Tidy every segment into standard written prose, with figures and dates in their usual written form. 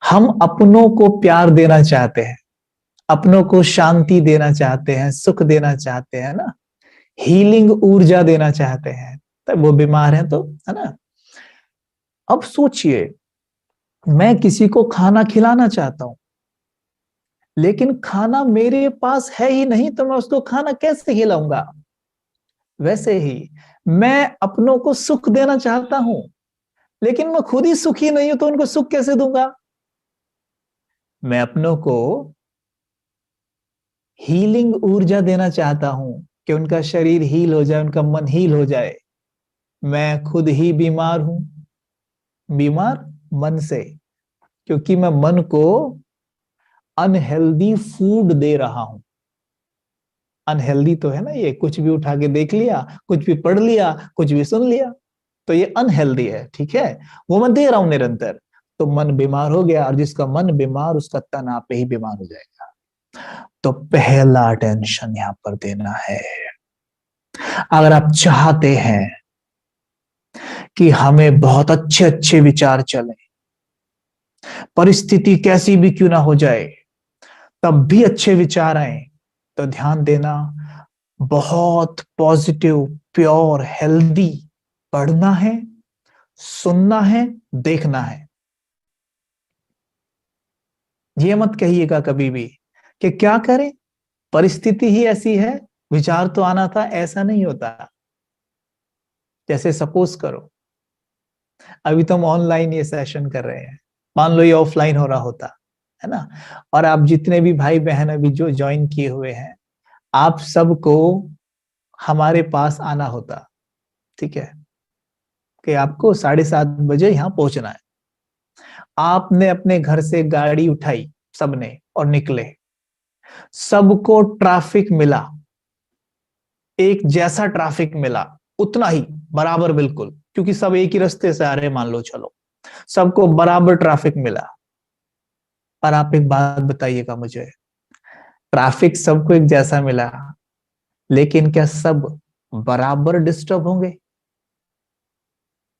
हम अपनों को प्यार देना चाहते हैं, अपनों को शांति देना चाहते हैं, सुख देना चाहते हैं ना, हीलिंग ऊर्जा देना चाहते हैं, तब वो बीमार है तो, है ना। अब सोचिए, मैं किसी को खाना खिलाना चाहता हूं, लेकिन खाना मेरे पास है ही नहीं, तो मैं उसको खाना कैसे खिलाऊंगा। वैसे ही मैं अपनों को सुख देना चाहता हूं, लेकिन मैं खुद ही सुखी नहीं हूं, तो उनको सुख कैसे दूंगा। मैं अपनों को हीलिंग ऊर्जा देना चाहता हूं कि उनका शरीर हील हो जाए, उनका मन हील हो जाए। मैं खुद ही बीमार हूं, बीमार मन से, क्योंकि मैं मन को अनहेल्दी फूड दे रहा हूं। अनहेल्दी तो है ना, ये कुछ भी उठा के देख लिया, कुछ भी पढ़ लिया, कुछ भी सुन लिया, तो ये अनहेल्दी है, ठीक है। वो मैं दे रहा हूं निरंतर, तो मन बीमार हो गया, और जिसका मन बीमार, उसका तन आप ही बीमार हो जाएगा। तो पहला अटेंशन यहां पर देना है। अगर आप चाहते हैं कि हमें बहुत अच्छे अच्छे विचार चले, परिस्थिति कैसी भी क्यों ना हो जाए, तब भी अच्छे विचार आए, तो ध्यान देना, बहुत पॉजिटिव, प्योर, हेल्दी पढ़ना है, सुनना है, देखना है। ये मत कहिएगा कभी भी कि क्या करें, परिस्थिति ही ऐसी है, विचार तो आना था, ऐसा नहीं होता। जैसे सपोज करो, अभी तो हम ऑनलाइन ये सेशन कर रहे हैं, मान लो ये ऑफलाइन हो रहा होता, है ना। और आप जितने भी भाई बहन अभी जो ज्वाइन किए हुए हैं, आप सबको हमारे पास आना होता, ठीक है, कि आपको 7:30 बजे यहाँ पहुंचना है। आपने अपने घर से गाड़ी उठाई सबने और निकले, सबको ट्रैफिक मिला, एक जैसा ट्रैफिक मिला, उतना ही बराबर बिल्कुल, क्योंकि सब एक ही रास्ते से आ रहे हैं, मान लो, चलो सबको बराबर ट्रैफिक मिला। और आप एक बात बताइएगा मुझे, ट्रैफिक सबको एक जैसा मिला, लेकिन क्या सब बराबर डिस्टर्ब होंगे,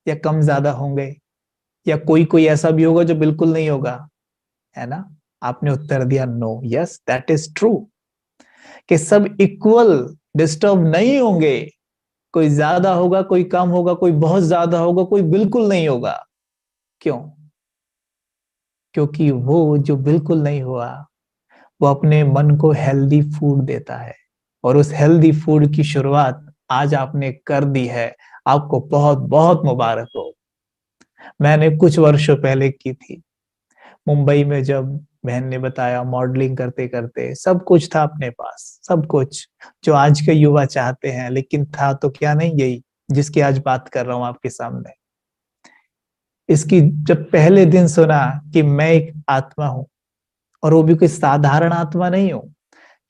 या कम ज्यादा होंगे, या कोई कोई ऐसा भी होगा जो बिल्कुल नहीं होगा, है ना। आपने उत्तर दिया no, yes that is true, कि सब इक्वल डिस्टर्ब नहीं होंगे। कोई ज्यादा होगा, कोई कम होगा, कोई बहुत ज्यादा होगा, कोई बिल्कुल नहीं होगा। क्यों? क्योंकि वो जो बिल्कुल नहीं हुआ, वो अपने मन को हेल्दी फूड देता है, और उस हेल्दी फूड की शुरुआत आज आपने कर दी है। आपको बहुत बहुत मुबारक हो। मैंने कुछ वर्षों पहले की थी, मुंबई में, जब बहन ने बताया, मॉडलिंग करते करते सब कुछ था अपने पास, सब कुछ जो आज के युवा चाहते हैं, लेकिन था तो क्या नहीं, यही जिसकी आज बात कर रहा हूं आपके सामने। इसकी जब पहले दिन सुना कि मैं एक आत्मा हूं, और वो भी कोई साधारण आत्मा नहीं हूं,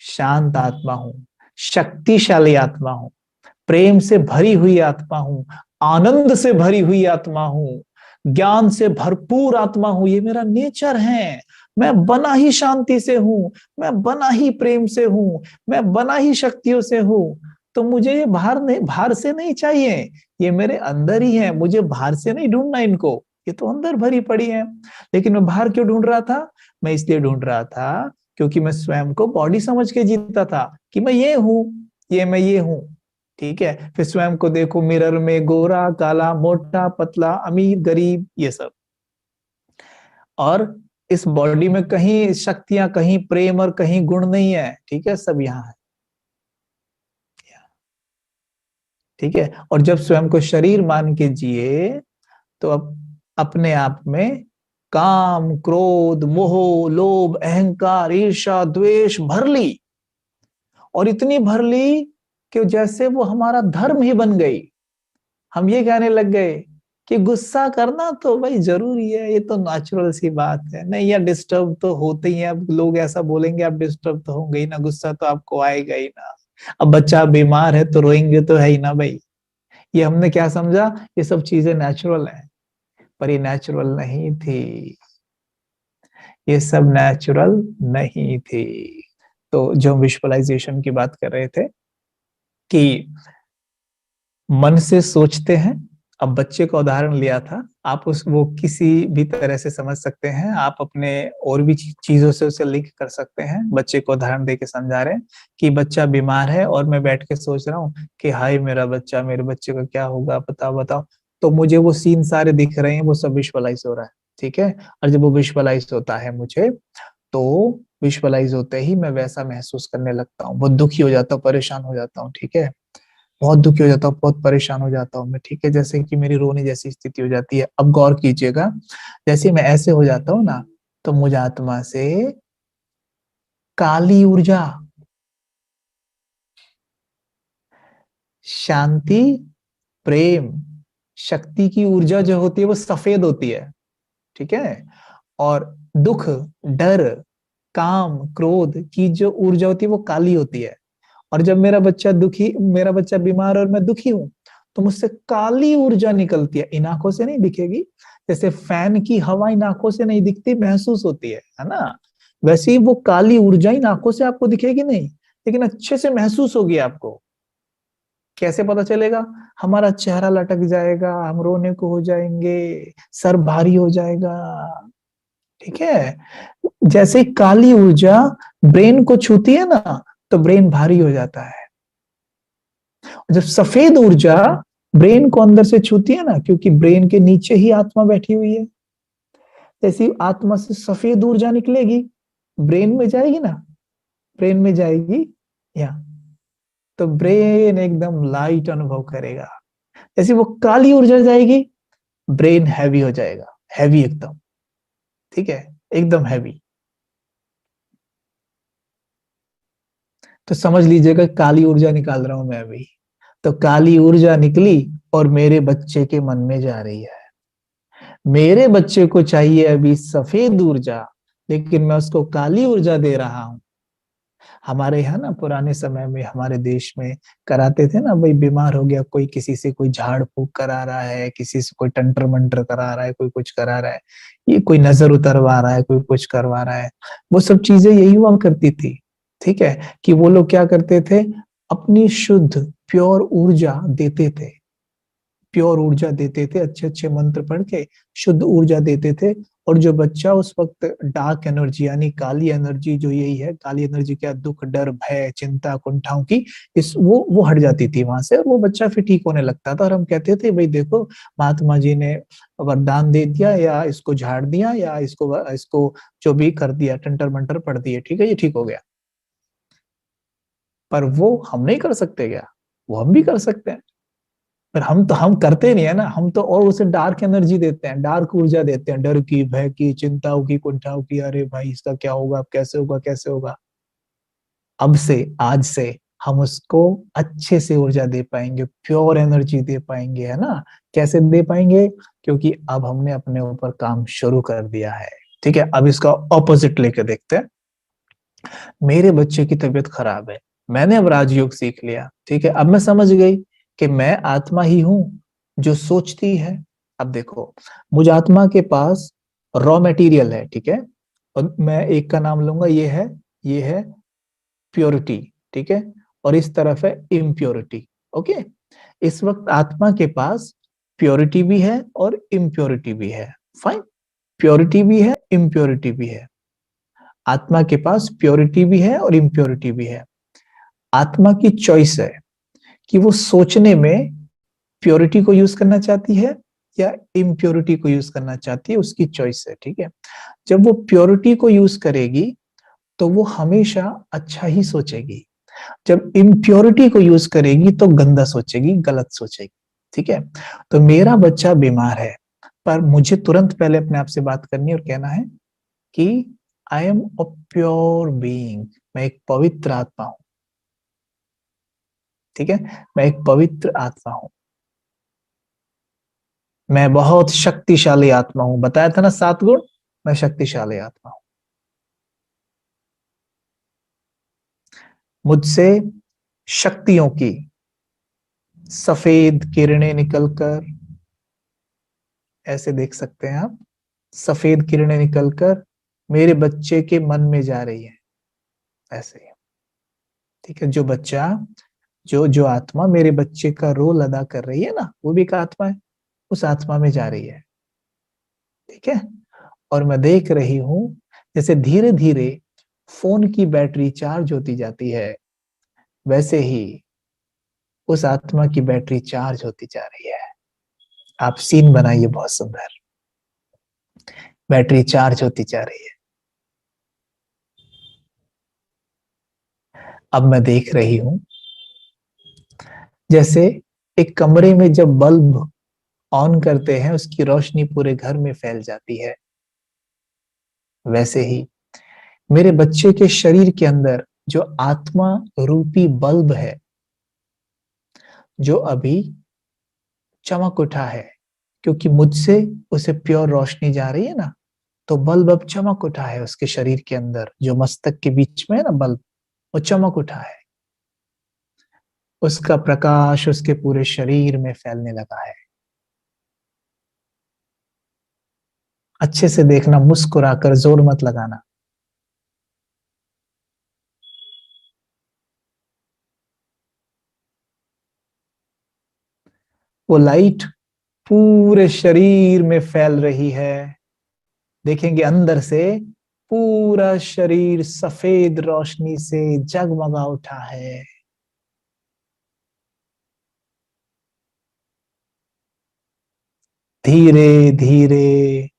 शांत आत्मा हूं, शक्तिशाली आत्मा हूं, प्रेम से भरी हुई आत्मा हूं, आनंद से भरी हुई आत्मा हूं, ज्ञान से भरपूर आत्मा हूं, ये मेरा नेचर है। मैं बना ही शांति से हूं, मैं बना ही प्रेम से हूं, मैं बना ही शक्तियों से हूं। तो मुझे ये बाहर नहीं, बाहर से नहीं चाहिए, ये मेरे अंदर ही है, मुझे बाहर से नहीं ढूंढना इनको, ये तो अंदर भरी पड़ी है। लेकिन मैं बाहर क्यों ढूंढ रहा था? मैं इसलिए ढूंढ रहा था क्योंकि मैं स्वयं को बॉडी समझ के जीता था, कि मैं ये हूं, ये मैं ये हूं, ठीक है। फिर स्वयं को देखो मिरर में, गोरा काला, मोटा पतला, अमीर गरीब, ये सब। और इस बॉडी में कहीं शक्तियां, कहीं प्रेम और कहीं गुण नहीं है, ठीक है, सब यहाँ है, ठीक है। और जब स्वयं को शरीर मान के जिए, तो अब अपने आप में काम, क्रोध, मोह, लोभ, अहंकार, ईर्ष्या, द्वेष भर ली, और इतनी भर ली कि जैसे वो हमारा धर्म ही बन गई। हम ये कहने लग गए कि गुस्सा करना तो भाई जरूरी है, ये तो नेचुरल सी बात है, नहीं यार डिस्टर्ब तो होते ही है। अब लोग ऐसा बोलेंगे, आप डिस्टर्ब तो होंगे ही ना, गुस्सा तो आपको आएगा ही ना। अब बच्चा बीमार है तो रोएंगे तो है ही ना भाई। ये हमने क्या समझा, ये सब चीजें नेचुरल है, पर ये नेचुरल नहीं थी, ये सब नेचुरल नहीं थी। तो जो विजुअलाइजेशन की बात कर रहे थे, कि मन से सोचते हैं अब बच्चे का उदाहरण लिया था, आप उस वो किसी भी तरह से समझ सकते हैं, आप अपने और भी चीजों से उसे लिंक कर सकते हैं। बच्चे को उदाहरण दे के समझा रहे हैं कि बच्चा बीमार है और मैं बैठ के सोच रहा हूँ कि हाय मेरा बच्चा, मेरे बच्चे का क्या होगा, बताओ बताओ। तो मुझे वो सीन सारे दिख रहे हैं, वो सब विजुअलाइज हो रहा है, ठीक है। और जब वो विजुअलाइज होता है मुझे, तो विजुअलाइज होते ही मैं वैसा महसूस करने लगता हूँ, बहुत दुखी हो जाता हूँ, परेशान हो जाता हूँ, ठीक है। बहुत दुखी हो जाता हूँ, बहुत परेशान हो जाता हूँ मैं, ठीक है। जैसे कि मेरी रोने जैसी स्थिति हो जाती है। अब गौर कीजिएगा, जैसे मैं ऐसे हो जाता हूँ ना, तो मुझे आत्मा से काली ऊर्जा, शांति, प्रेम, शक्ति की ऊर्जा जो होती है वो सफेद होती है, ठीक है। और दुख, डर, काम, क्रोध की जो ऊर्जा होती है वो काली होती है। और जब मेरा बच्चा बीमार और मैं दुखी हूं, तो मुझसे काली ऊर्जा निकलती है। इन आंखों से नहीं दिखेगी, जैसे फैन की हवा इन आंखों से नहीं दिखती, महसूस होती है ना। वैसे ही वो काली ऊर्जा इन आंखों से आपको दिखेगी नहीं, लेकिन अच्छे से महसूस होगी आपको। कैसे पता चलेगा? हमारा चेहरा लटक जाएगा, हम रोने को हो जाएंगे, सर भारी हो जाएगा, ठीक है। जैसे काली ऊर्जा ब्रेन को छूती है ना, तो ब्रेन भारी हो जाता है। जब सफेद ऊर्जा ब्रेन को अंदर से छूती है ना, क्योंकि ब्रेन के नीचे ही आत्मा बैठी हुई है, जैसी आत्मा से सफेद ऊर्जा निकलेगी, ब्रेन में जाएगी ना, ब्रेन में जाएगी, या तो ब्रेन एकदम लाइट अनुभव करेगा। जैसे वो काली ऊर्जा जाएगी, ब्रेन हैवी हो जाएगा, हैवी एकदम, ठीक है, एकदम हैवी। तो समझ लीजिएगा काली ऊर्जा निकाल रहा हूं मैं अभी। तो काली ऊर्जा निकली और मेरे बच्चे के मन में जा रही है। मेरे बच्चे को चाहिए अभी सफेद ऊर्जा, लेकिन मैं उसको काली ऊर्जा दे रहा हूं। हमारे यहाँ ना पुराने समय में हमारे देश में कराते थे ना, भाई बीमार हो गया कोई, किसी से कोई झाड़ फूक करा रहा है, किसी से कोई टंटर मंटर करा रहा है, कोई कुछ करा रहा है, ये कोई नजर उतरवा रहा है, कोई कुछ करवा रहा है, वो सब चीजें यही हुआ करती थी, ठीक है। कि वो लोग क्या करते थे, अपनी शुद्ध प्योर ऊर्जा देते थे, प्योर ऊर्जा देते थे, अच्छे अच्छे मंत्र पढ़ के शुद्ध ऊर्जा देते थे। और जो बच्चा उस वक्त डार्क एनर्जी यानी काली एनर्जी, जो यही है काली एनर्जी, क्या दुख डर भय चिंता कुंठाओं की, इस वो हट जाती थी वहां से, और वो बच्चा फिर ठीक होने लगता था। और हम कहते थे भाई देखो, महात्मा जी ने वरदान दे दिया, या इसको झाड़ दिया, या इसको जो भी कर दिया, टंटर मंटर पढ़ दिए, ठीक है, ये ठीक हो गया। पर वो हम नहीं कर सकते क्या? वो हम भी कर सकते हैं, पर हम करते नहीं है ना, हम तो और उसे डार्क एनर्जी देते हैं, डार्क ऊर्जा देते हैं, डर की, भय की, चिंताओं की, कुंठाओं की, अरे भाई इसका क्या होगा, अब कैसे होगा, कैसे होगा। अब से, आज से हम उसको अच्छे से ऊर्जा दे पाएंगे, प्योर एनर्जी दे पाएंगे, है ना। कैसे दे पाएंगे? क्योंकि अब हमने अपने ऊपर काम शुरू कर दिया है, ठीक है। अब इसका ऑपोजिट लेके देखते हैं। मेरे बच्चे की तबीयत खराब है, मैंने अब राजयोग सीख लिया, ठीक है। अब मैं समझ गई कि मैं आत्मा ही हूं जो सोचती है। अब देखो, मुझ आत्मा के पास रॉ मटेरियल है, ठीक है। और मैं एक का नाम लूंगा, ये है प्योरिटी, ठीक है। और इस तरफ है इम्प्योरिटी, ओके। इस वक्त आत्मा के पास प्योरिटी भी है और इम्प्योरिटी भी है, फाइन। प्योरिटी भी है, इम्प्योरिटी भी है। आत्मा के पास प्योरिटी भी है और इम्प्योरिटी भी है। आत्मा की चॉइस है कि वो सोचने में प्योरिटी को यूज करना चाहती है या इम्प्योरिटी को यूज करना चाहती है, उसकी चॉइस है, ठीक है। जब वो प्योरिटी को यूज करेगी तो वो हमेशा अच्छा ही सोचेगी। जब इम्प्योरिटी को यूज करेगी तो गंदा सोचेगी, गलत सोचेगी, ठीक है। तो मेरा बच्चा बीमार है, पर मुझे तुरंत पहले अपने आप से बात करनी है और कहना है कि I am a pure being, मैं एक पवित्र आत्मा हूं, ठीक है। मैं एक पवित्र आत्मा हूं, मैं बहुत शक्तिशाली आत्मा हूं, बताया था ना 7 गुण, मैं शक्तिशाली आत्मा हूं। मुझसे शक्तियों की सफेद किरणें निकलकर, ऐसे देख सकते हैं आप, सफेद किरणें निकलकर मेरे बच्चे के मन में जा रही है, ऐसे ही, ठीक है। जो बच्चा, जो जो आत्मा मेरे बच्चे का रोल अदा कर रही है ना, वो भी एक आत्मा है। उस आत्मा में जा रही है, ठीक है। और मैं देख रही हूं जैसे धीरे धीरे फोन की बैटरी चार्ज होती जाती है, वैसे ही उस आत्मा की बैटरी चार्ज होती जा रही है। आप सीन बनाइए बहुत सुंदर, बैटरी चार्ज होती जा रही है। अब मैं देख रही हूं जैसे एक कमरे में जब बल्ब ऑन करते हैं उसकी रोशनी पूरे घर में फैल जाती है, वैसे ही मेरे बच्चे के शरीर के अंदर जो आत्मा रूपी बल्ब है, जो अभी चमक उठा है, क्योंकि मुझसे उसे प्योर रोशनी जा रही है ना, तो बल्ब अब चमक उठा है उसके शरीर के अंदर, जो मस्तक के बीच में है ना बल्ब, वो चमक उठा है। उसका प्रकाश उसके पूरे शरीर में फैलने लगा है। अच्छे से देखना, मुस्कुराकर, जोर मत लगाना। वो लाइट पूरे शरीर में फैल रही है। देखेंगे अंदर से पूरा शरीर सफेद रोशनी से जगमगा उठा है। धीरे धीरे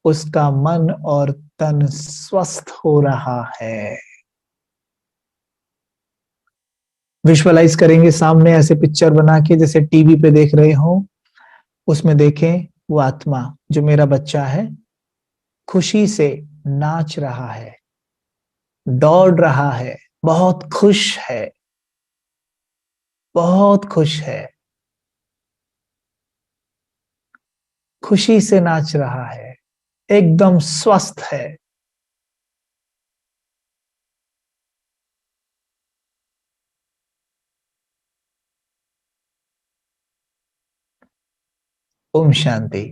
उसका मन और तन स्वस्थ हो रहा है। विजुअलाइज करेंगे सामने ऐसे पिक्चर बना के, जैसे टीवी पे देख रहे हो। उसमें देखें वो आत्मा जो मेरा बच्चा है, खुशी से नाच रहा है, दौड़ रहा है, बहुत खुश है, बहुत खुश है, खुशी से नाच रहा है, एकदम स्वस्थ है। ओम शांति।